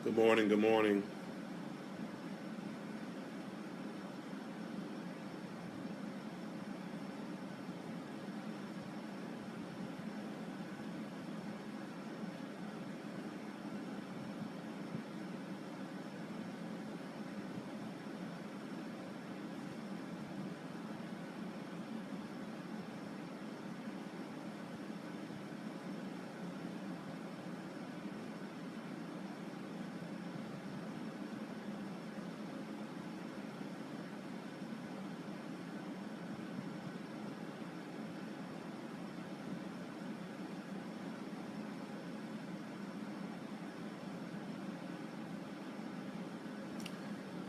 Good morning, good morning.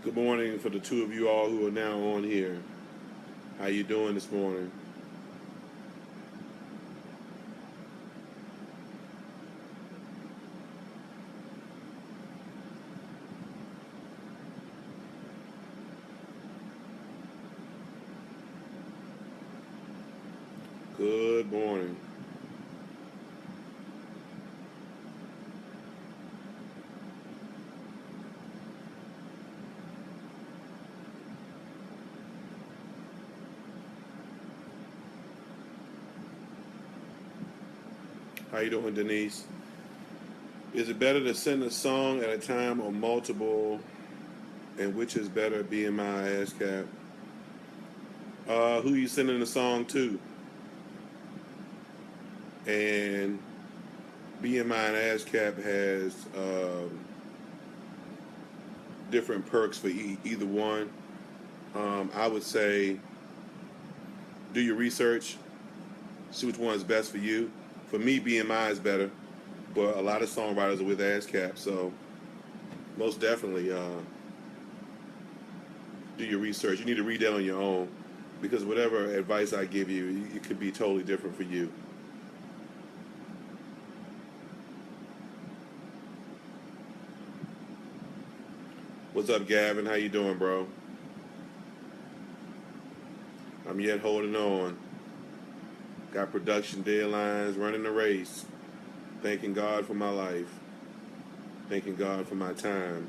Good morning for the two of you all who are now on here. How you doing this morning? Good morning. How you doing, Denise? Is it better to send a song at a time or multiple? And which is better, BMI, ASCAP? Who you sending the song to? And BMI and ASCAP has different perks for either one. I would say do your research, see which one is best for you. For me, BMI is better, but a lot of songwriters are with ASCAP, so most definitely do your research. You need to read that on your own, because whatever advice I give you, it could be totally different for you. What's up, Gavin? How you doing, bro? I'm yet holding on. Got production deadlines, running the race. Thanking God for my life. Thanking God for my time.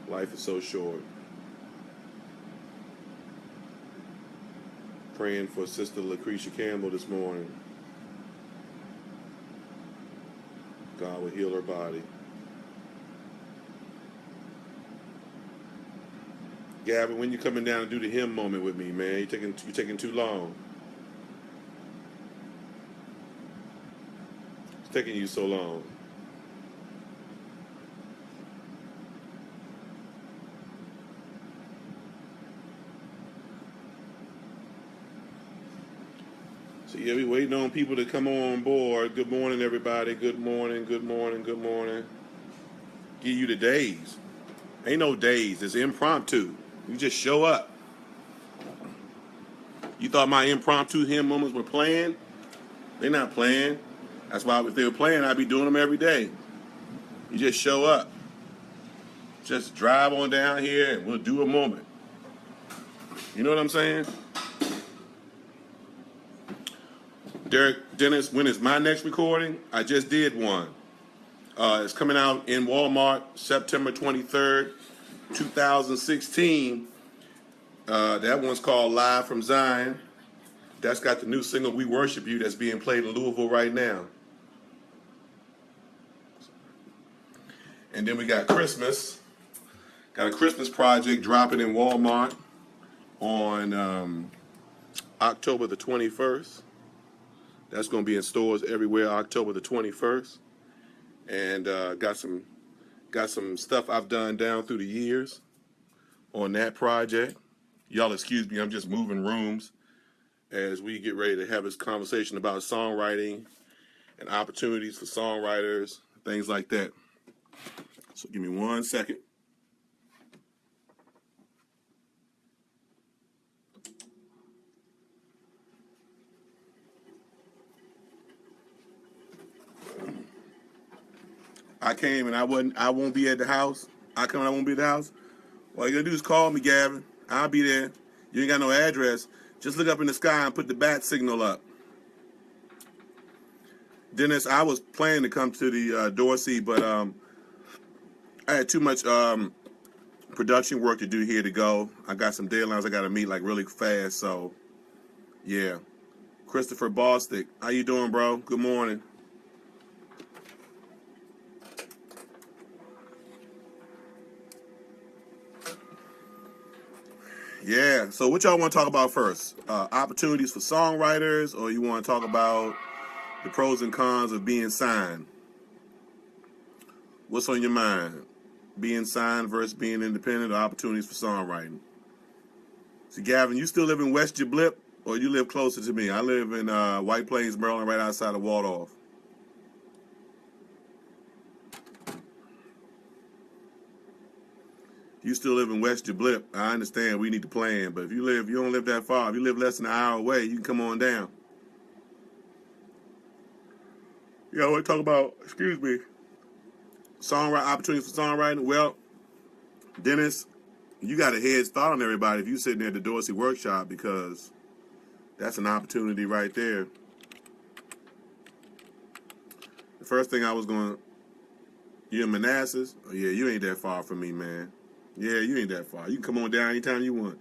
Life is so short. Praying for Sister Lucretia Campbell this morning. God will heal her body. Gavin, when you coming down to do the hymn moment with me, man? You taking too long. It's taking you so long. So yeah, we waiting on people to come on board. Good morning, everybody. Good morning, good morning, good morning. Give you the days. Ain't no days. It's impromptu. You just show up. You thought my impromptu hymn moments were planned? They're not planned. That's why if they were planned, I'd be doing them every day. You just show up. Just drive on down here and we'll do a moment. You know what I'm saying? Derek Dennis, when is my next recording? I just did one. It's coming out in Walmart September 23rd, 2016. That one's called Live from Zion. That's got the new single We Worship You that's being played in Louisville right now. And then we got Christmas. Got a Christmas project dropping in Walmart on October the 21st. That's going to be in stores everywhere October the 21st. And got some stuff I've done down through the years on that project. Y'all excuse me, I'm just moving rooms as we get ready to have this conversation about songwriting and opportunities for songwriters, things like that. So give me 1 second. I came and I won't be at the house. I come and I won't be at the house. All you gotta do is call me, Gavin. I'll be there. You ain't got no address. Just look up in the sky and put the bat signal up. Dennis, I was planning to come to the Dorsey, but I had too much production work to do here to go. I got some deadlines I got to meet like really fast. So, yeah. Christopher Bostick, how you doing, bro? Good morning. Yeah. So, what y'all want to talk about first? Opportunities for songwriters, or you want to talk about the pros and cons of being signed? What's on your mind? Being signed versus being independent, or opportunities for songwriting? So, Gavin, you still live in West Jablip, or you live closer to me? I live in White Plains, Maryland, right outside of Waldorf. You still live in West Jablip. I understand we need to plan, but if you don't live that far, if you live less than an hour away, you can come on down. Yeah, we'll talk about, excuse me, songwriting opportunities for songwriting. Well, Dennis, you got a head start on everybody if you're sitting there at the Dorsey workshop, because that's an opportunity right there. The first thing I was going, you in Manassas? Oh, yeah, you ain't that far from me, man. Yeah, you ain't that far. You can come on down anytime you want.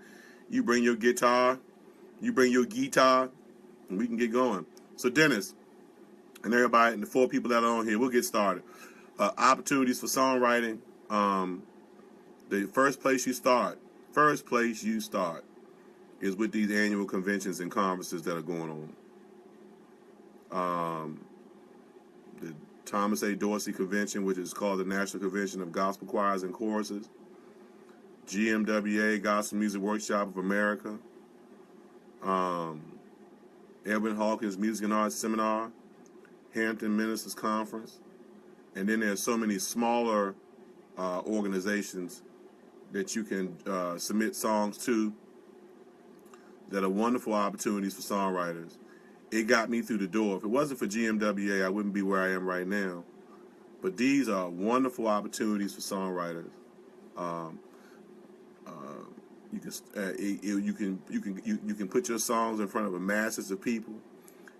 You bring your guitar, and we can get going. So, Dennis, and everybody, and the 4 people that are on here, we'll get started. Opportunities for songwriting. The first place you start is with these annual conventions and conferences that are going on. The Thomas A. Dorsey Convention, which is called the National Convention of Gospel Choirs and Choruses. GMWA, Gospel Music Workshop of America. Edwin Hawkins Music and Arts Seminar. Hampton Ministers Conference. And then there's so many smaller organizations that you can submit songs to that are wonderful opportunities for songwriters. It got me through the door. If it wasn't for GMWA, I wouldn't be where I am right now. But these are wonderful opportunities for songwriters. You can put your songs in front of a masses of people,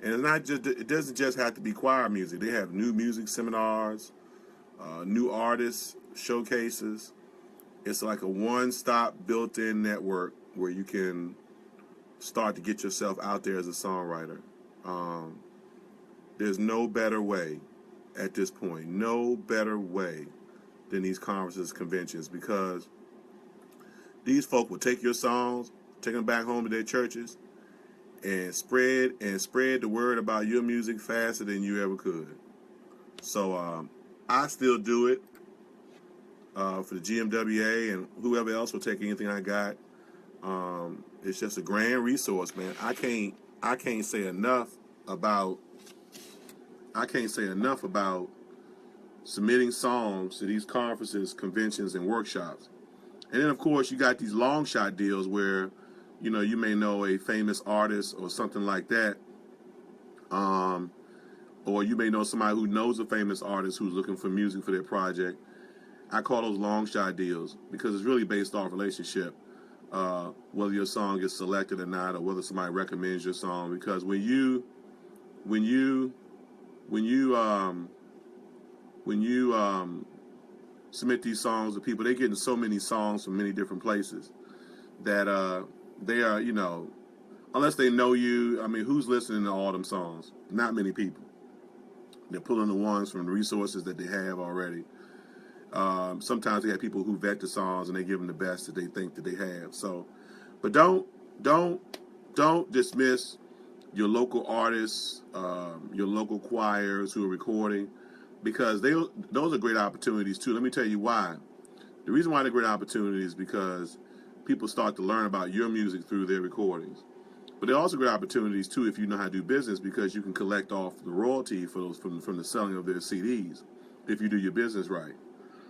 and it's not just, it doesn't just have to be choir music. They have new music seminars, new artists showcases. It's like a one-stop built-in network where you can start to get yourself out there as a songwriter. There's no better way at this point, no better way than these conferences, conventions, because these folk will take your songs, take them back home to their churches, and spread the word about your music faster than you ever could. So I still do it for the GMWA, and whoever else will take anything I got. It's just a grand resource, man. I can't say enough about submitting songs to these conferences, conventions, and workshops. And then, of course, you got these long shot deals where, you may know a famous artist or something like that. Or you may know somebody who knows a famous artist who's looking for music for their project. I call those long shot deals because it's really based off relationship, whether your song gets selected or not, or whether somebody recommends your song. Because when you submit these songs to people, they're getting so many songs from many different places that they are, unless they know you, I mean, who's listening to all them songs? Not many people. They're pulling the ones from the resources that they have already. Sometimes they have people who vet the songs and they give them the best that they think that they have. So, but don't dismiss your local artists, your local choirs who are recording, because those are great opportunities too. Let me tell you why. The reason why they're great opportunities is because people start to learn about your music through their recordings. But they're also great opportunities too if you know how to do business, because you can collect off the royalty for those from the selling of their CDs if you do your business right.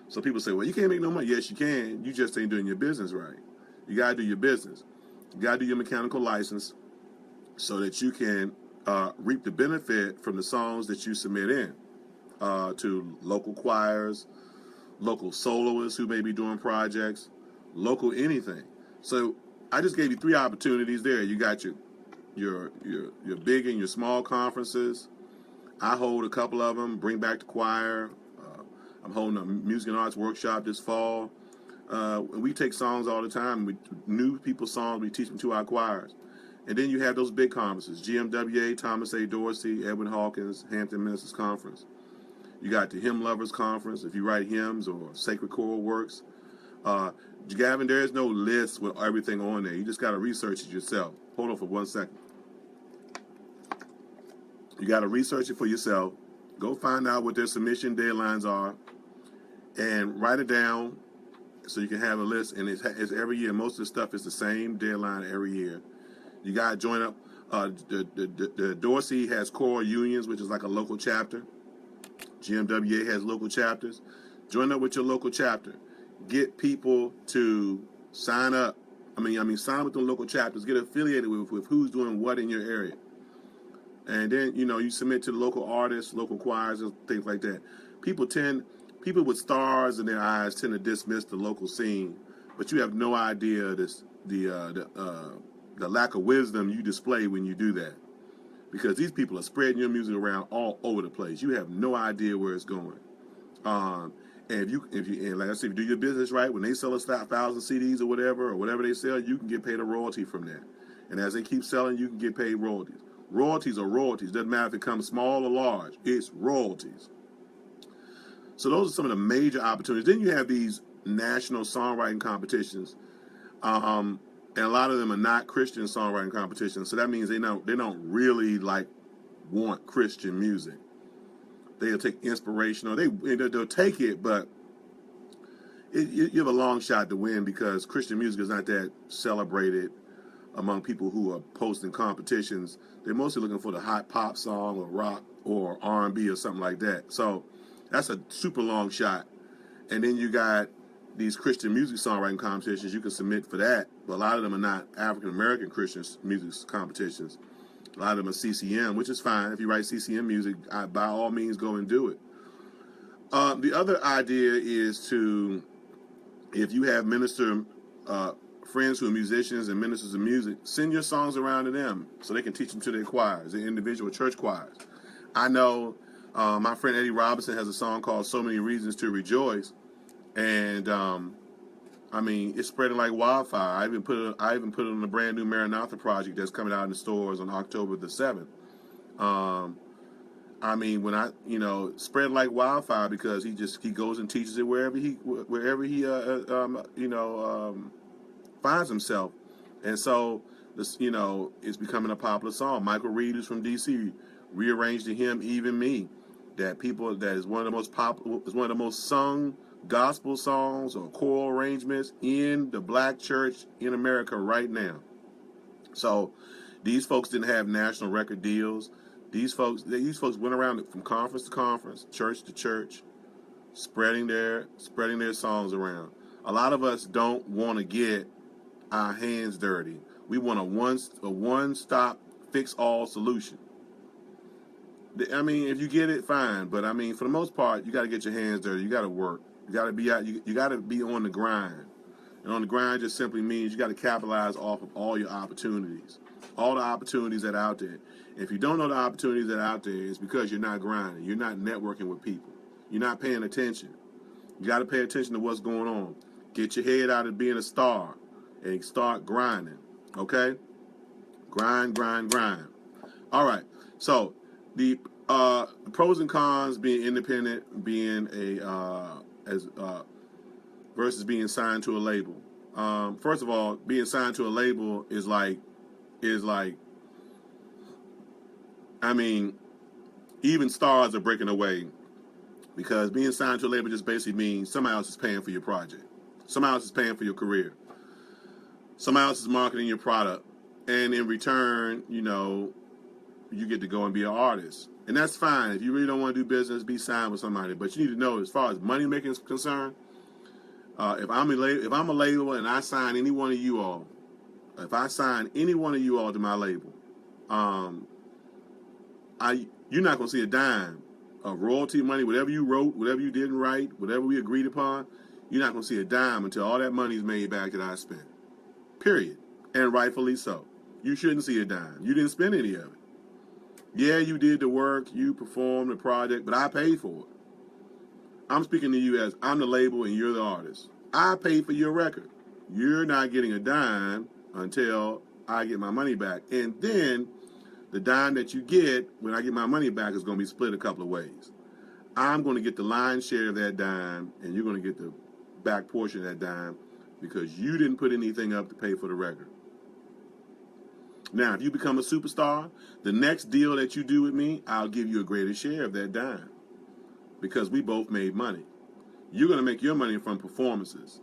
So people say, well, you can't make no money. Yes, you can. You just ain't doing your business right. You got to do your business. You got to do your mechanical license so that you can reap the benefit from the songs that you submit in to local choirs, local soloists who may be doing projects, local anything. So I just gave you 3 opportunities there. You got your big and your small conferences. I hold a couple of them, bring back the choir. I'm holding a music and arts workshop this fall. We take songs all the time. New people's songs, we teach them to our choirs. And then you have those big conferences, GMWA, Thomas A. Dorsey, Edwin Hawkins, Hampton Ministers Conference. You got the Hymn Lovers Conference, if you write hymns or sacred choral works. Gavin, there is no list with everything on there. You just got to research it yourself. Hold on for 1 second. You got to research it for yourself. Go find out what their submission deadlines are and write it down so you can have a list. And it's every year. Most of the stuff is the same deadline every year. You got to join up. The Dorsey has choral unions, which is like a local chapter. GMWA has local chapters. Join up with your local chapter. Get people to sign up. Sign up with the local chapters. Get affiliated with who's doing what in your area. And then, you submit to the local artists, local choirs, and things like that. People with stars in their eyes tend to dismiss the local scene, but you have no idea the lack of wisdom you display when you do that. Because these people are spreading your music around all over the place. You have no idea where it's going. And like I said, if you do your business right, when they sell 1,000 CDs or whatever they sell, you can get paid a royalty from that. And as they keep selling, you can get paid royalties. Royalties are royalties. Doesn't matter if it comes small or large. It's royalties. So those are some of the major opportunities. Then you have these national songwriting competitions. And a lot of them are not Christian songwriting competitions, so that means they don't really want Christian music. They'll take inspirational. They'll take it, but you have a long shot to win because Christian music is not that celebrated among people who are posting competitions. They're mostly looking for the hot pop song or rock or R&B or something like that. So that's a super long shot. And then you got these Christian music songwriting competitions. You can submit for that, but a lot of them are not African American Christian music competitions. A lot of them are CCM, which is fine. If you write CCM music, by all means, go and do it. The other idea is if you have friends who are musicians and ministers of music, send your songs around to them so they can teach them to their choirs, their individual church choirs. I know my friend Eddie Robinson has a song called "So Many Reasons to Rejoice." And it's spreading like wildfire. I even put it on the brand new Maranatha project that's coming out in the stores on October the 7th. Spread like wildfire because he goes and teaches it wherever he finds himself, and so this it's becoming a popular song. Michael Reed, who's from DC, rearranged the hymn "Even Me," that is one of the most popular, is one of the most sung gospel songs or choral arrangements in the black church in America right now. So these folks didn't have national record deals. These folks went around from conference to conference, church to church, spreading their songs around. A lot of us don't want to get our hands dirty. We want a one-stop fix-all solution. If you get it, fine. But for the most part, you got to get your hands dirty. You got to work. You got to be out. You got to be on the grind. And on the grind just simply means you got to capitalize off of all your opportunities, all the opportunities that are out there. And if you don't know the opportunities that are out there, it's because you're not grinding. You're not networking with people. You're not paying attention. You got to pay attention to what's going on. Get your head out of being a star and start grinding. Okay? Grind. All right. So the pros and cons being independent, versus being signed to a label. First of all, being signed to a label is even stars are breaking away because being signed to a label just basically means somebody else is paying for your project. Somebody else is paying for your career. Somebody else is marketing your product. And in return, you get to go and be an artist. And that's fine. If you really don't want to do business, be signed with somebody. But you need to know, as far as money making is concerned, if I'm a label and I sign any one of you all, if I sign any one of you all to my label, you're not going to see a dime of royalty money, whatever you wrote, whatever you didn't write, whatever we agreed upon, you're not going to see a dime until all that money is made back that I spent. Period. And rightfully so. You shouldn't see a dime. You didn't spend any of it. Yeah, you did the work, you performed the project, but I paid for it. I'm speaking to you as I'm the label and you're the artist. I paid for your record. You're not getting a dime until I get my money back. And then the dime that you get when I get my money back is going to be split a couple of ways. I'm going to get the lion's share of that dime, and you're going to get the back portion of that dime because you didn't put anything up to pay for the record. Now, if you become a superstar, the next deal that you do with me, I'll give you a greater share of that dime because we both made money. You're going to make your money from performances.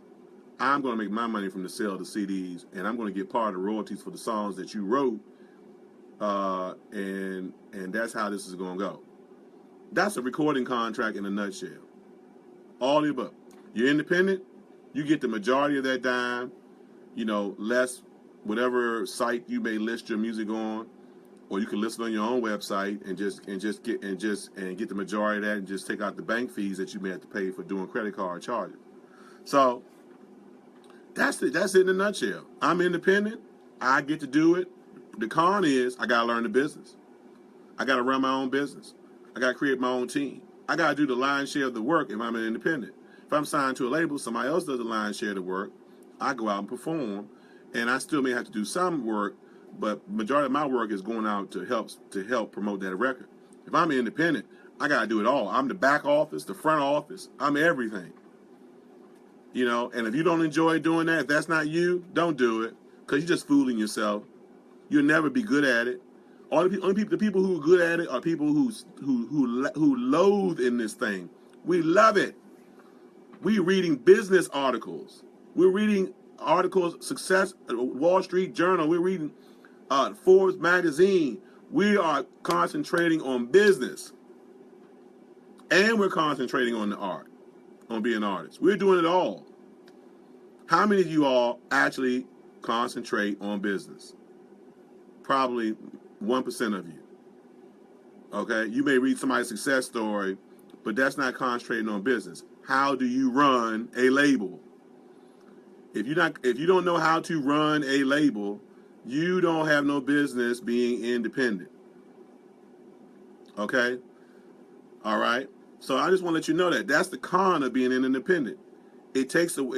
I'm going to make my money from the sale of the CDs, and I'm going to get part of the royalties for the songs that you wrote, and that's how this is going to go. That's a recording contract in a nutshell. All the above. You're independent, you get the majority of that dime, less whatever site you may list your music on, or you can list it on your own website and get the majority of that and just take out the bank fees that you may have to pay for doing credit card charges. So that's it in a nutshell. I'm independent. I get to do it. The con is I gotta learn the business. I gotta run my own business. I gotta create my own team. I gotta do the lion's share of the work if I'm an independent. If I'm signed to a label, somebody else does the lion's share of the work. I go out and perform, and I still may have to do some work, but majority of my work is going out to help promote that record. If I'm independent, I gotta do it all. I'm the back office, the front office. I'm everything. And if you don't enjoy doing that, if that's not you, don't do it, because you're just fooling yourself. You'll never be good at it. The people who are good at it are people who loathe in this thing. We love it. We're reading business articles. We're reading articles, Success, Wall Street Journal. We're reading Forbes magazine. We are concentrating on business, and we're concentrating on the art, on being artists. We're doing it all. How many of you all actually concentrate on business? Probably 1% of you. Okay? You may read somebody's success story, but that's not concentrating on business. How do you run a label? If you don't know how to run a label, you don't have no business being independent. Okay? All right? So I just want to let you know that that's the con of being an independent. It takes away.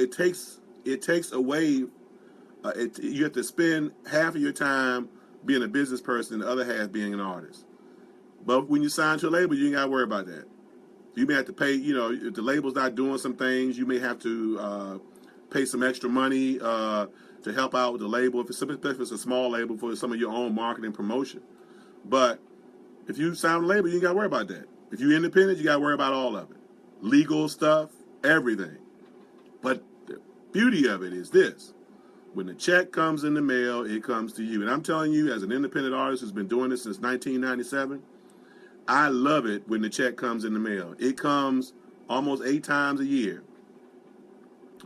You have to spend half of your time being a business person, the other half being an artist. But when you sign to a label, you ain't got to worry about that. You may have to pay. If the label's not doing some things, you may have to pay some extra money to help out with the label. If it's a small label for some of your own marketing promotion. But if you sign a label, you ain't got to worry about that. If you're independent, you got to worry about all of it. Legal stuff, everything. But the beauty of it is this. When the check comes in the mail, it comes to you. And I'm telling you, as an independent artist who's been doing this since 1997, I love it when the check comes in the mail. It comes almost 8 times a year.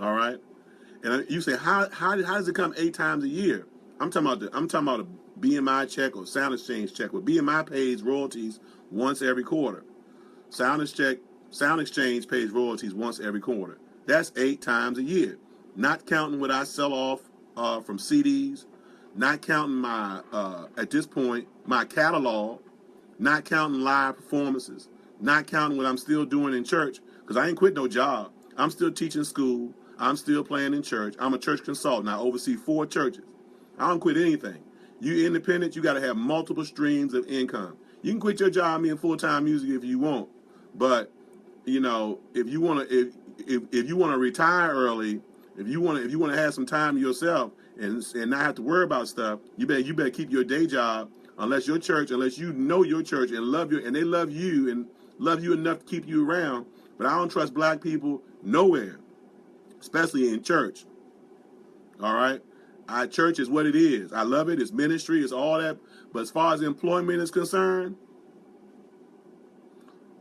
All right? And you say, how does it come 8 times a year? I'm talking about a BMI check or Sound Exchange check. Where BMI pays royalties once every quarter. Sound Exchange pays royalties once every quarter. That's 8 times a year. Not counting what I sell off from CDs, not counting my, at this point, my catalog, not counting live performances, not counting what I'm still doing in church, because I ain't quit no job. I'm still teaching school. I'm still playing in church. I'm a church consultant. I oversee 4 churches. I don't quit anything. You independent, you got to have multiple streams of income. You can quit your job being full-time music if you want, but if you want to retire early, if you want to have some time to yourself and not have to worry about stuff, you better keep your day job. Unless you know your church and they love you enough to keep you around. But I don't trust black people nowhere, especially in church. All right, church is what it is. I love it. It's ministry. It's all that. But as far as employment is concerned,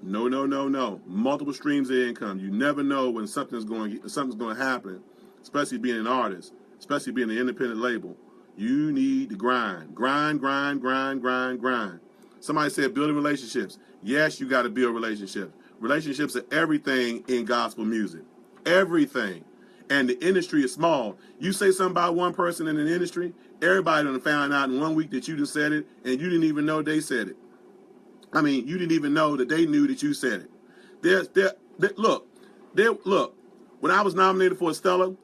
no. Multiple streams of income. You never know when something's going to happen. Especially being an artist, especially being an independent label. You need to grind. Somebody said building relationships. Yes, you got to build relationships. Relationships are everything in gospel music. Everything. And the industry is small. You say something about one person in an industry, everybody done found out in 1 week that you just said it, and you didn't even know they said it. I mean, you didn't even know that they knew that you said it. Look, when I was nominated for a Stellar,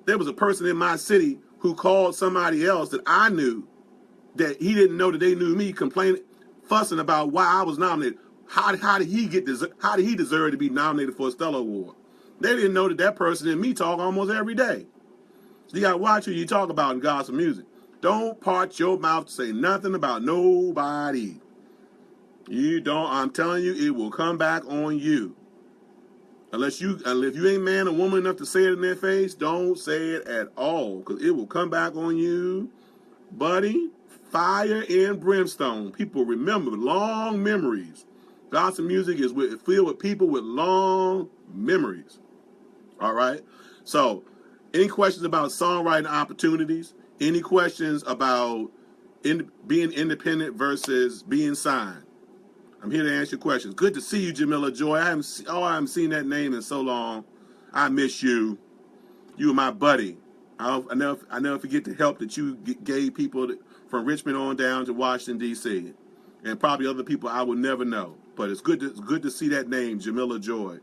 there was a person in my city who called somebody else that I knew that he didn't know that they knew me, complaining, fussing about why I was nominated. How did he deserve to be nominated for a Stellar Award? They didn't know that that person and me talk almost every day. So you got to watch who you talk about in gospel music. Don't part your mouth to say nothing about nobody. You don't. I'm telling you, it will come back on you. If you ain't man or woman enough to say it in their face, don't say it at all, because it will come back on you, buddy. Fire and brimstone. People remember long memories. Gospel music is filled with people with long memories. All right. So, any questions about songwriting opportunities? Any questions about being independent versus being signed? I'm here to answer your questions. Good to see you, Jamila Joy. I haven't seen that name in so long. I miss you. You were my buddy. I never forget the help that you gave people from Richmond on down to Washington, D.C. and probably other people I would never know. But it's good to see that name, Jamila Joy.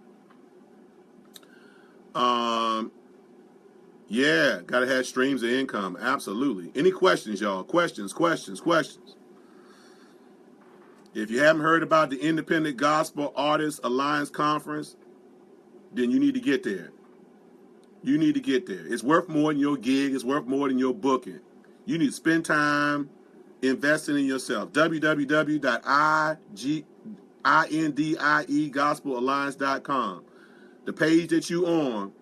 Yeah, gotta have streams of income. Absolutely. Any questions, y'all? Questions. If you haven't heard about the Independent Gospel Artists Alliance Conference, then you need to get there. You need to get there. It's worth more than your gig. It's worth more than your booking. You need to spend time investing in yourself. www.indiegospelalliance.com. The page that you on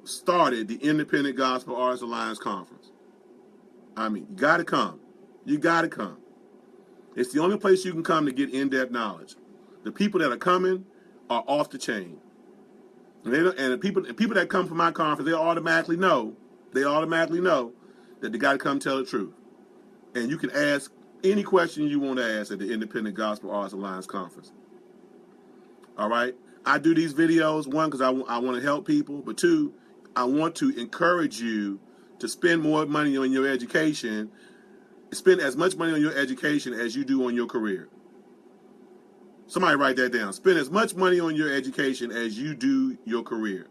started the Independent Gospel Artists Alliance Conference. I mean, you got to come. You got to come. It's the only place you can come to get in-depth knowledge. The people that are coming are off the chain. And the people that come from my conference, they automatically know that they got to come tell the truth. And you can ask any question you want to ask at the Independent Gospel Artists Alliance Conference. All right? I do these videos, one, because I want to help people, but two, I want to encourage you to spend more money on your education. Spend as much money on your education as you do on your career. Somebody write that down. Spend as much money on your education as you do your career.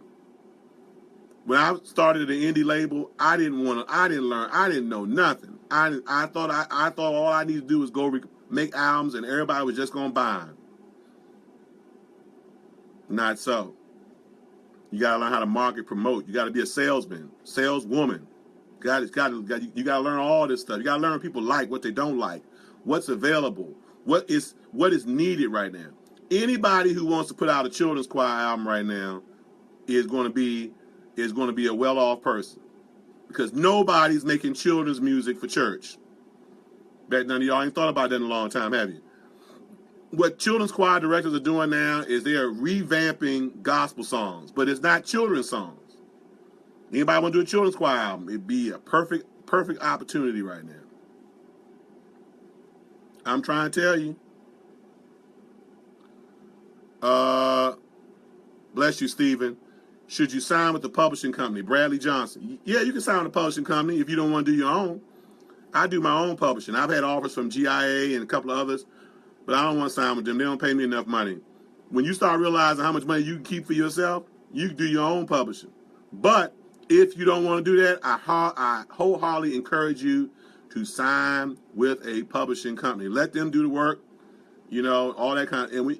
When I started the indie label, I didn't learn, I didn't know nothing. I thought all I needed to do was go make albums and everybody was just gonna buy them. Not so. You gotta learn how to market, promote. You gotta be a salesman, saleswoman. You gotta learn all this stuff. You gotta learn what people like, what they don't like, what's available, what is needed right now. Anybody who wants to put out a children's choir album right now is going to be a well-off person, because nobody's making children's music for church. Bet none of y'all ain't thought about that in a long time, have you? What children's choir directors are doing now is they are revamping gospel songs, but it's not children's songs. Anybody want to do a children's choir album? It'd be a perfect opportunity right now. I'm trying to tell you. Bless you, Stephen. Should you sign with the publishing company? Bradley Johnson. Yeah, you can sign with the publishing company if you don't want to do your own. I do my own publishing. I've had offers from GIA and a couple of others, but I don't want to sign with them. They don't pay me enough money. When you start realizing how much money you can keep for yourself, you can do your own publishing. But if you don't want to do that, I wholeheartedly encourage you to sign with a publishing company. Let them do the work, all that kind of. And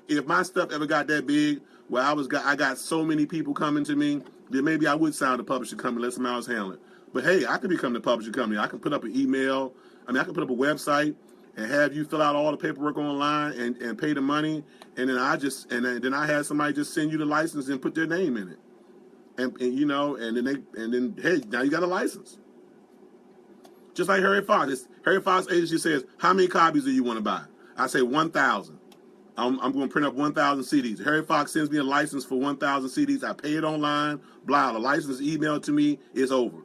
if my stuff ever got that big, where I got so many people coming to me, then maybe I would sign with a publishing company, let somebody else handle it. But hey, I could become the publishing company. I can put up an email. I can put up a website and have you fill out all the paperwork online and pay the money, and then I have somebody just send you the license and put their name in it. And then hey, now you got a license. Just like Harry Fox. Harry Fox agency says, how many copies do you want to buy? I say 1,000. I'm going to print up 1,000 CDs. Harry Fox sends me a license for 1,000 CDs. I pay it online. Blah, the license is emailed to me. It's over.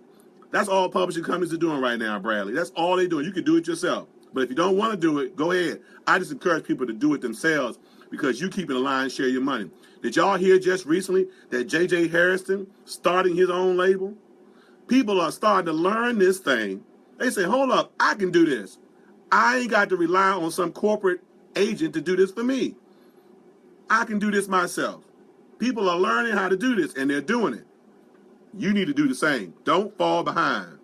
That's all publishing companies are doing right now, Bradley. That's all they're doing. You can do it yourself. But if you don't want to do it, go ahead. I just encourage people to do it themselves, because you keep in the line, share your money. Did y'all hear just recently that J.J. Harrison starting his own label? People are starting to learn this thing. They say, hold up, I can do this. I ain't got to rely on some corporate agent to do this for me. I can do this myself. People are learning how to do this, and they're doing it. You need to do the same. Don't fall behind.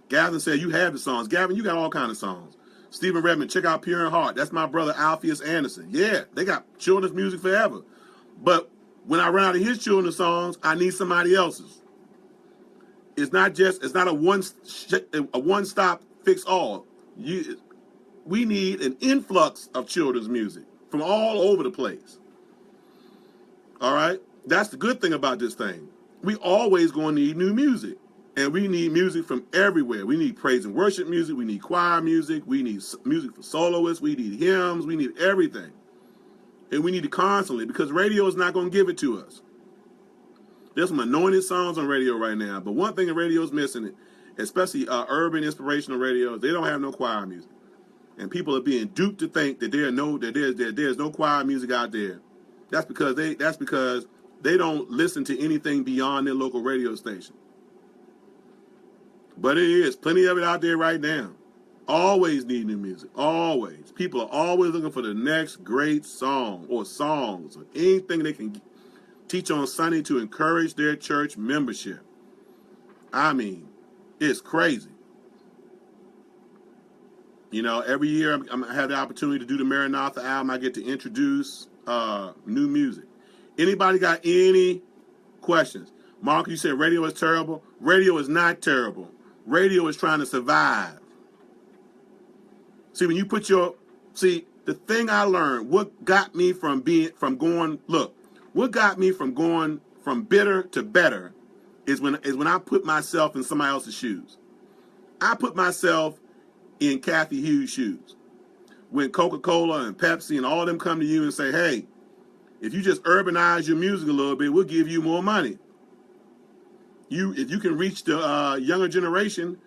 Gavin said, you have the songs. Gavin, you got all kinds of songs. Stephen Redmond, check out Pure in Heart. That's my brother, Alpheus Anderson. Yeah, they got children's music forever. But when I run out of his children's songs, I need somebody else's. It's not a one-stop fix all. We need an influx of children's music from all over the place. All right? That's the good thing about this thing. We always going to need new music. And we need music from everywhere. We need praise and worship music. We need choir music. We need music for soloists. We need hymns. We need everything. And we need it constantly because radio is not going to give it to us. There's some anointed songs on radio right now. But one thing the radio is missing, especially urban inspirational radio, they don't have no choir music. And people are being duped to think that there's no choir music out there. That's because they don't listen to anything beyond their local radio station. But it is plenty of it out there right now. Always need new music. Always. People are always looking for the next great song or songs or anything they can teach on Sunday to encourage their church membership. I mean, it's crazy. You know, every year I have the opportunity to do the Maranatha album. I get to introduce new music. Anybody got any questions? Mark, you said radio is terrible. Radio is not terrible. Radio is trying to survive. See, when you put the thing I learned, what got me from going from bitter to better is when I put myself in somebody else's shoes. I put myself in Kathy Hughes' shoes. When Coca-Cola and Pepsi and all of them come to you and say, hey, if you just urbanize your music a little bit, we'll give you more money. If you can reach the younger generation,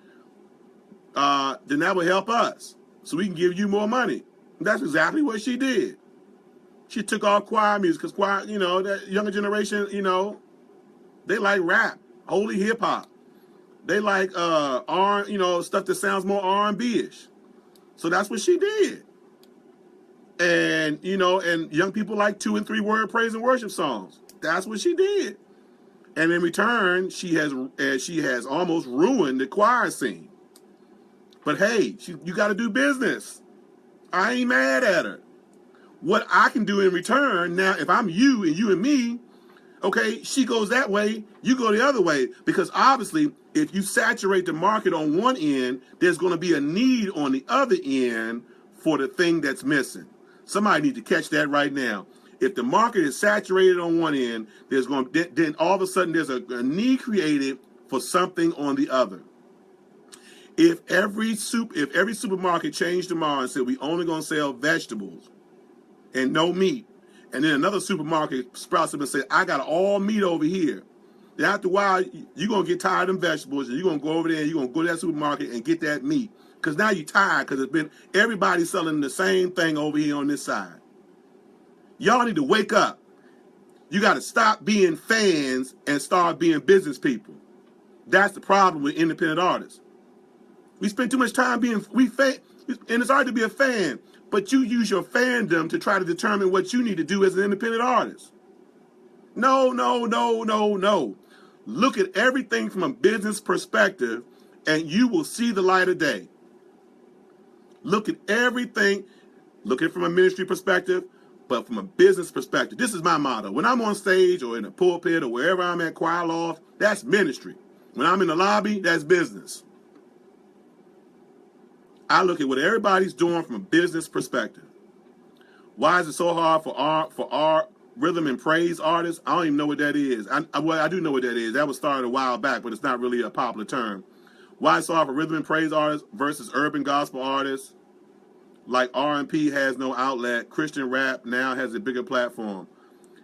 then that will help us. So we can give you more money. And that's exactly what she did. She took off choir music because choir, that younger generation, they like rap, holy hip hop. They like stuff that sounds more R&B-ish. So that's what she did. And and young people like 2 and 3 word praise and worship songs. That's what she did. And in return, she has almost ruined the choir scene. But hey, you got to do business. I ain't mad at her. What I can do in return, now, if I'm you and you and me, okay, she goes that way, you go the other way. Because obviously, if you saturate the market on one end, there's going to be a need on the other end for the thing that's missing. Somebody need to catch that right now. If the market is saturated on one end, then all of a sudden there's a need created for something on the other. If every supermarket changed tomorrow and said we only gonna sell vegetables and no meat, and then another supermarket sprouts up and say I got all meat over here, then after a while you're gonna get tired of them vegetables and you're gonna go over there and you're gonna go to that supermarket and get that meat because now you're tired because everybody's selling the same thing over here on this side. Y'all need to wake up. You got to stop being fans and start being business people. That's the problem with independent artists. We spend too much time and it's hard to be a fan, but you use your fandom to try to determine what you need to do as an independent artist. No. Look at everything from a business perspective and you will see the light of day. Look at everything. Look at it from a ministry perspective, but from a business perspective. This is my motto. When I'm on stage or in a pulpit or wherever I'm at, choir loft, that's ministry. When I'm in the lobby, that's business. I look at what everybody's doing from a business perspective. Why is it so hard for our rhythm and praise artists? I don't even know what that is. I do know what that is. That was started a while back, but it's not really a popular term. Why it's so hard for rhythm and praise artists versus urban gospel artists? Like R&P has no outlet. Christian rap now has a bigger platform.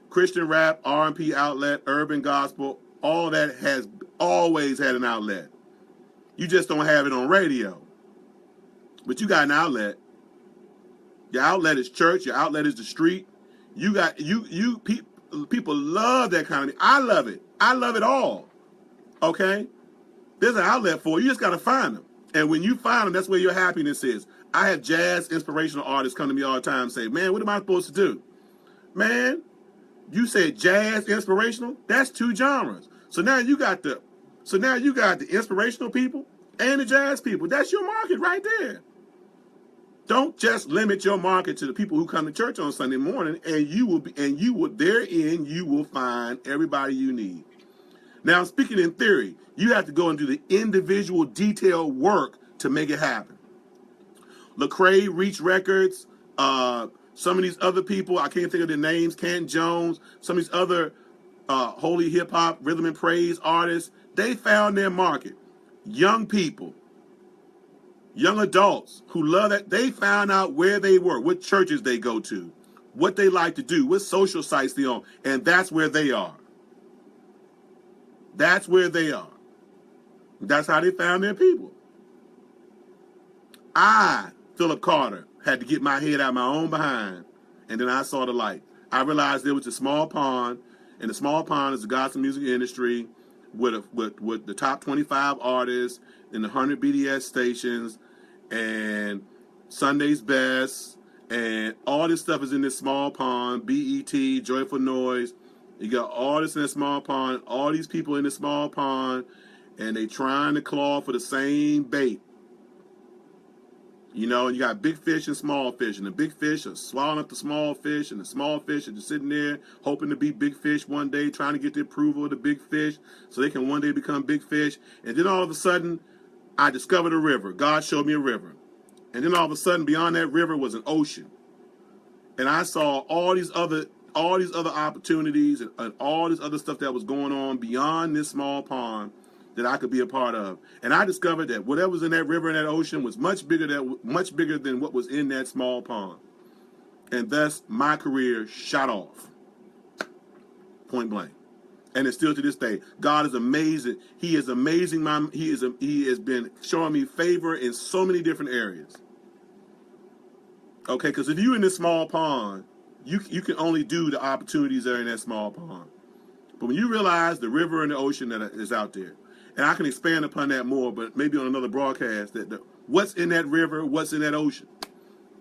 Christian rap, R&P outlet, urban gospel, all that has always had an outlet. You just don't have it on radio. But you got an outlet. Your outlet is church. Your outlet is the street. People love that kind of thing. I love it. I love it all. Okay? There's an outlet for you. You just got to find them. And when you find them, that's where your happiness is. I have jazz inspirational artists come to me all the time and say, man, what am I supposed to do? Man, you said jazz inspirational? That's two genres. So now you got the inspirational people and the jazz people. That's your market right there. Don't just limit your market to the people who come to church on Sunday morning, and you will find everybody you need. Now, speaking in theory, you have to go and do the individual detailed work to make it happen. Lecrae, Reach Records, some of these other people, I can't think of their names, Kent Jones, some of these other holy hip hop, rhythm and praise artists, they found their market. Young people, young adults who love that, they found out where they were, what churches they go to, what they like to do, what social sites they on, and that's where they are. That's where they are. That's how they found their people. I, Phillip Carter, had to get my head out of my own behind, and then I saw the light. I realized there was a small pond, and the small pond is the gospel music industry with the top 25 artists and the 100 BDS stations and Sunday's Best, and all this stuff is in this small pond, BET, Joyful Noise. You got all this in a small pond, all these people in this small pond, and they trying to claw for the same bait. You know, you got big fish and small fish, and the big fish are swallowing up the small fish, and the small fish are just sitting there hoping to be big fish one day, trying to get the approval of the big fish so they can one day become big fish. And then all of a sudden, I discovered a river. God showed me a river. And then all of a sudden, beyond that river was an ocean. And I saw all these other opportunities and all this other stuff that was going on beyond this small pond that I could be a part of. And I discovered that whatever was in that river and that ocean was much bigger than what was in that small pond. And thus my career shot off. Point blank. And it's still to this day. God is amazing. He is amazing. He has been showing me favor in so many different areas. Okay, because if you're in this small pond, you can only do the opportunities that are in that small pond. But when you realize the river and the ocean that is out there, and I can expand upon that more, but maybe on another broadcast, that what's in that river, what's in that ocean,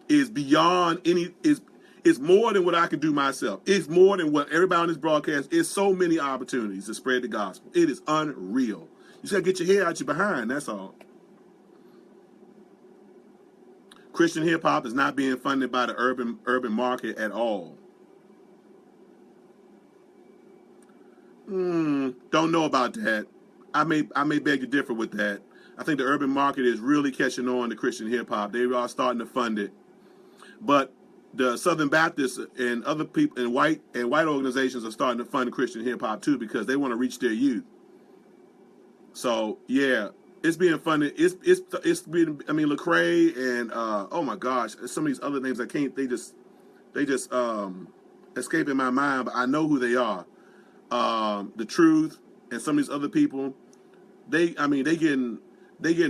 is beyond is more than what I can do myself. It's more than what everybody on this broadcast. It's so many opportunities to spread the gospel. It is unreal. You just got to get your head out your behind, that's all. Christian hip-hop is not being funded by the urban market at all. Don't know about that. I may beg to differ with that. I think the urban market is really catching on to Christian hip-hop. They are starting to fund it. But the Southern Baptists and other people and white organizations are starting to fund Christian hip-hop too, because they want to reach their youth. So yeah, it's being funded. It's being, I mean, Lecrae and oh my gosh, some of these other names they just escaping my mind, but I know who they are. The Truth and some of these other people, they getting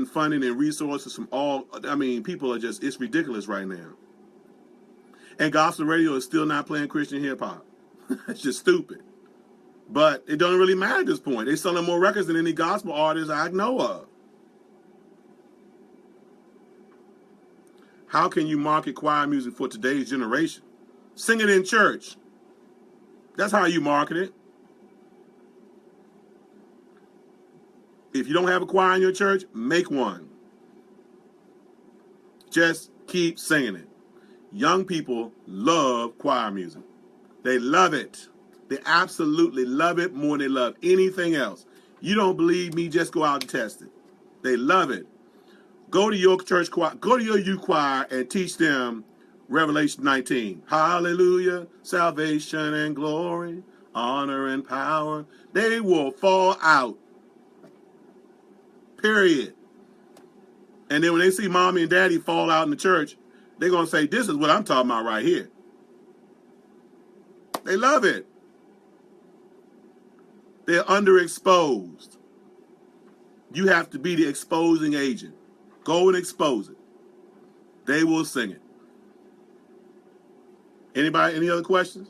funding and resources from all. I mean, people are just, it's ridiculous right now. And gospel radio is still not playing Christian hip hop. It's just stupid. But it doesn't really matter at this point. They're selling more records than any gospel artists I know of. How can you market choir music for today's generation? Sing it in church. That's how you market it. If you don't have a choir in your church, make one. Just keep singing it. Young people love choir music. They love it. They absolutely love it more than they love anything else. You don't believe me? Just go out and test it. They love it. Go to your church choir, go to your youth choir and teach them Revelation 19. Hallelujah, salvation and glory, honor and power. They will fall out. Period. And then when they see mommy and daddy fall out in the church, they're going to say, this is what I'm talking about right here. They love it. They're underexposed. You have to be the exposing agent. Go and expose it. They will sing it. Anybody, any other questions?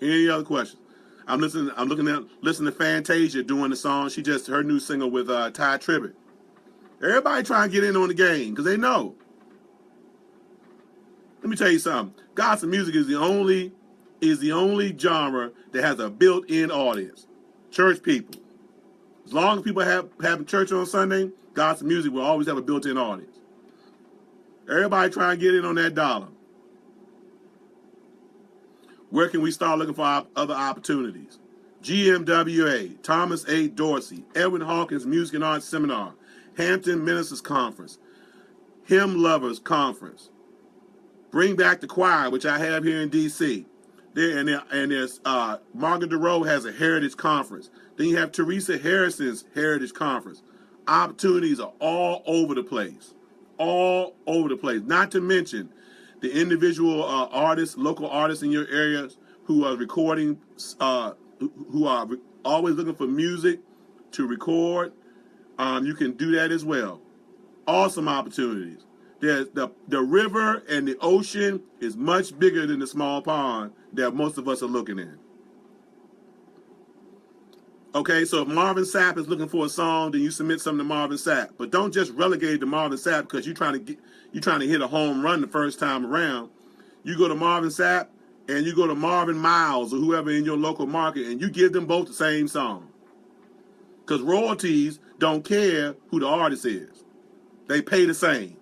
Any other questions? I'm listening to Fantasia doing the song. She just her new single with Ty Tribbett. Everybody trying to get in on the game because they know. Let me tell you something. Gospel music is the only genre that has a built-in audience. Church people. As long as people have church on Sunday, gospel music will always have a built-in audience. Everybody trying to get in on that dollar. Where can we start looking for other opportunities? GMWA, Thomas A. Dorsey, Edwin Hawkins Music and Arts Seminar, Hampton Ministers Conference, Hymn Lovers Conference, Bring Back the Choir, which I have here in D.C. There's Margaret DeRoe has a Heritage Conference. Then you have Teresa Harrison's Heritage Conference. Opportunities are all over the place. All over the place. Not to mention the individual artists, local artists in your areas who are recording, who are always looking for music to record. You can do that as well. Awesome opportunities. There's the river and the ocean is much bigger than the small pond that most of us are looking at. Okay, so if Marvin Sapp is looking for a song, then you submit something to Marvin Sapp. But don't just relegate it to Marvin Sapp because you're trying to hit a home run the first time around. You go to Marvin Sapp and you go to Marvin Miles or whoever in your local market and you give them both the same song. Because royalties don't care who the artist is. They pay the same.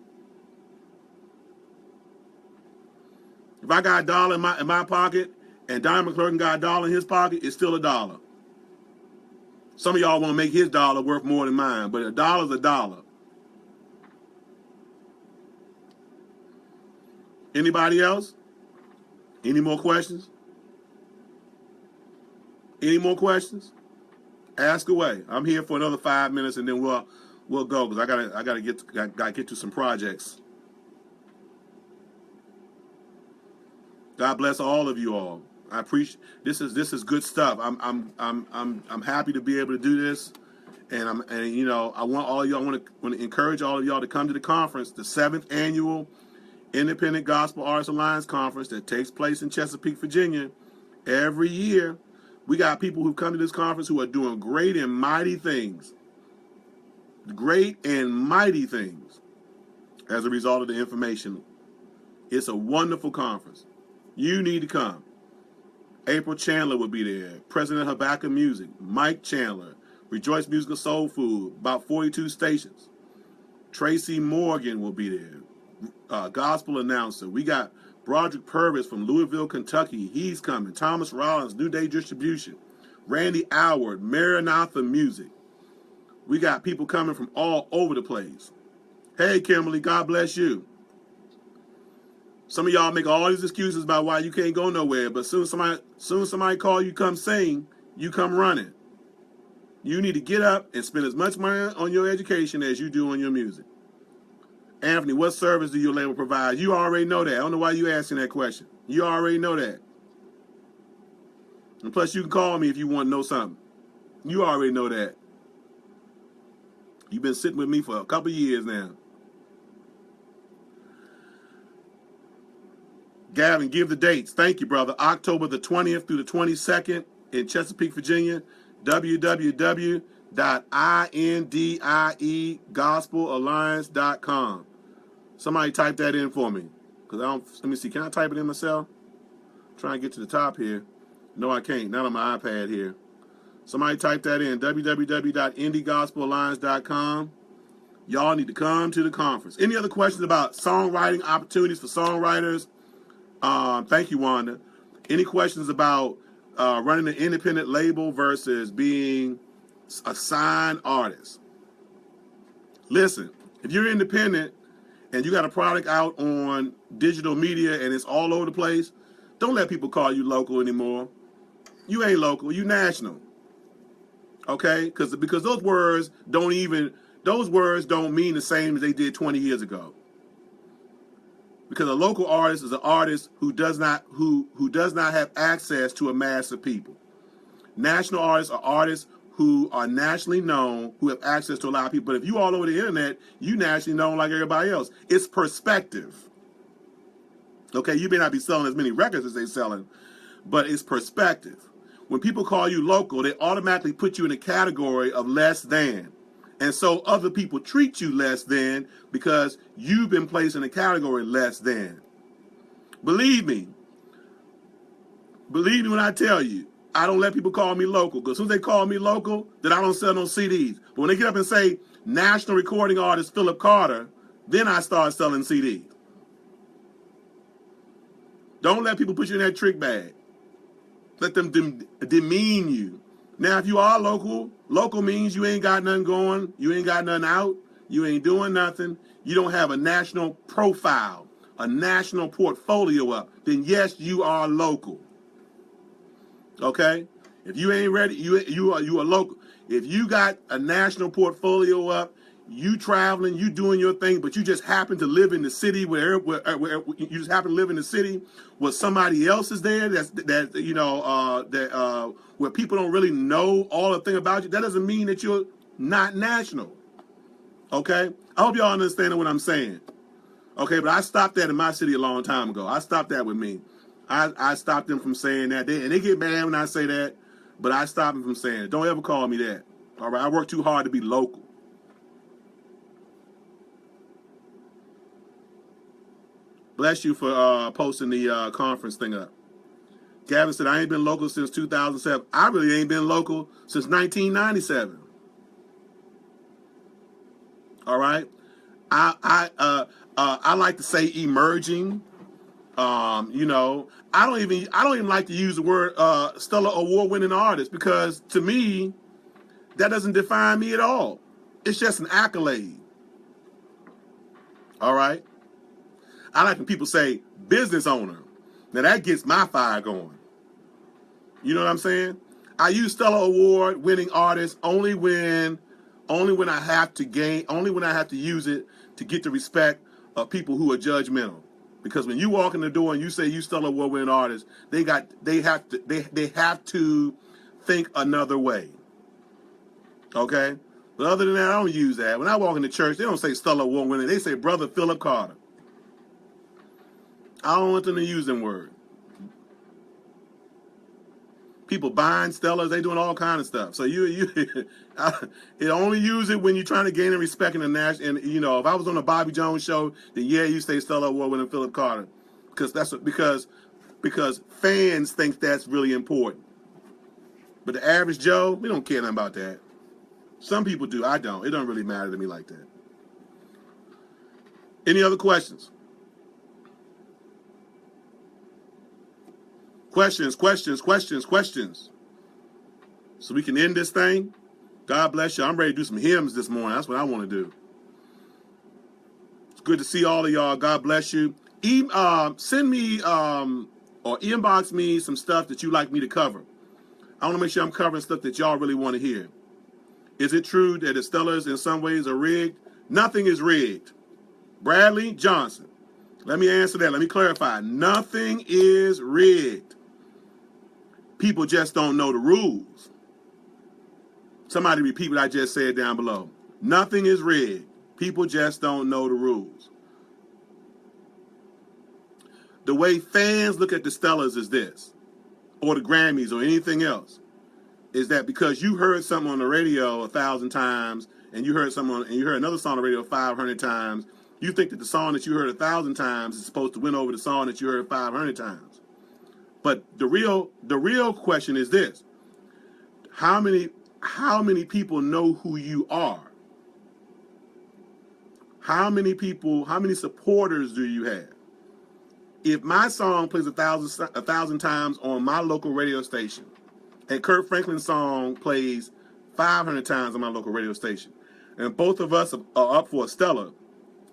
If I got $1 in my pocket and Diamond McClurkin got $1 in his pocket, it's still $1. Some of y'all want to make his dollar worth more than mine, but $1's $1. Anybody else? Any more questions? Any more questions? Ask away. I'm here for another 5 minutes, and then we'll go because I gotta get to some projects. God bless all of you all. I appreciate this is good stuff. I'm happy to be able to do this, and I want all y'all want to encourage all of y'all to come to the conference, the 7th annual Independent Gospel Artists Alliance Conference that takes place in Chesapeake, Virginia, every year. We got people who come to this conference who are doing great and mighty things. Great and mighty things as a result of the information. It's a wonderful conference. You need to come. April Chandler will be there. President Habakkuk Music. Mike Chandler. Rejoice Musical Soul Food. About 42 stations. Tracy Morgan will be there. Gospel announcer. We got Broderick Purvis from Louisville, Kentucky. He's coming. Thomas Rollins, New Day Distribution. Randy Alward, Maranatha Music. We got people coming from all over the place. Hey, Kimberly, God bless you. Some of y'all make all these excuses about why you can't go nowhere, but soon somebody call you, come sing, you come running. You need to get up and spend as much money on your education as you do on your music. Anthony, what service do your label provide? You already know that. I don't know why you're asking that question. You already know that. And plus, you can call me if you want to know something. You already know that. You've been sitting with me for a couple years now. Gavin, give the dates. Thank you, brother. October the 20th through the 22nd in Chesapeake, Virginia. www.indiegospelalliance.com. Somebody type that in for me. Let me see. Can I type it in myself? Try and get to the top here. No, I can't. Not on my iPad here. Somebody type that in. www.indiegospelalliance.com. Y'all need to come to the conference. Any other questions about songwriting opportunities for songwriters? Thank you, Wanda. Any questions about running an independent label versus being a signed artist? Listen, if you're independent and you got a product out on digital media and it's all over the place, don't let people call you local anymore. You ain't local, you national. Okay? Because those words don't mean the same as they did 20 years ago. Because a local artist is an artist who does not have access to a mass of people. National artists are artists who are nationally known, who have access to a lot of people. But if you all over the internet, you nationally known like everybody else. It's perspective. Okay, you may not be selling as many records as they're selling, but it's perspective. when people call you local, they automatically put you in a category of less than. And so other people treat you less than because you've been placed in a category less than. Believe me when I tell you, I don't let people call me local, because as soon as they call me local, then I don't sell no CDs. But when they get up and say national recording artist Phillip Carter, then I start selling CDs. Don't let people put you in that trick bag. Let them demean you. Now, if you are local, local means you ain't got nothing going, you ain't got nothing out, you ain't doing nothing, you don't have a national profile, a national portfolio up, then yes, you are local. Okay? If you ain't ready, you are local. If you got a national portfolio up, you traveling, you doing your thing, but you just happen to live in the city where you just happen to live in the city where somebody else is there where people don't really know all the thing about you, that doesn't mean that you're not national. Okay? I hope y'all understand what I'm saying. Okay, but I stopped that in my city a long time ago. I stopped that with me. I stopped them from saying that. And they get mad when I say that, but I stopped them from saying it. Don't ever call me that. All right? I work too hard to be local. Bless you for posting the conference thing up. Gavin said, I ain't been local since 2007. I really ain't been local since 1997. All right? I like to say emerging. I don't even like to use the word stellar award-winning artist, because to me, that doesn't define me at all. It's just an accolade. All right? I like when people say business owner. Now that gets my fire going. You know what I'm saying? I use stellar award winning artist only when I have to use it to get the respect of people who are judgmental. Because when you walk in the door and you say you stellar award winning artist, they have to think another way. Okay? But other than that, I don't use that. When I walk in the church, they don't say stellar award winning, they say Brother Phillip Carter. I don't want them to use them words. People buying Stellas, they doing all kind of stuff. So it only use it when you're trying to gain the respect in the national. And if I was on a Bobby Jones show, then yeah, you say Stella Award-winning Phillip Carter, because fans think that's really important. But the average Joe, we don't care nothing about that. Some people do. I don't. It doesn't really matter to me like that. Any other questions? Questions. So we can end this thing. God bless you. I'm ready to do some hymns this morning. That's what I want to do. It's good to see all of y'all. God bless you. Send me or inbox me some stuff that you like me to cover. I want to make sure I'm covering stuff that y'all really want to hear. Is it true that the Stellars in some ways are rigged? Nothing is rigged. Bradley Johnson. Let me answer that. Let me clarify. Nothing is rigged. People just don't know the rules. Somebody repeat what I just said down below. Nothing is rigged. People just don't know the rules. The way fans look at the Stellars is this, or the Grammys or anything else, is that because you heard something on the radio 1,000 times and you heard another song on the radio 500 times, you think that the song that you heard 1,000 times is supposed to win over the song that you heard 500 times. But the real question is this: how many people know who you are? How many supporters do you have? If my song plays 1,000 times on my local radio station, and Kirk Franklin's song plays 500 times on my local radio station, and both of us are up for a Stellar,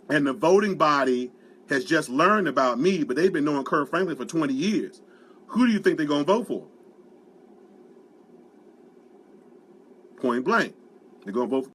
and the voting body has just learned about me, but they've been knowing Kirk Franklin for 20 years, who do you think they're going to vote for? Point blank. They're going to vote for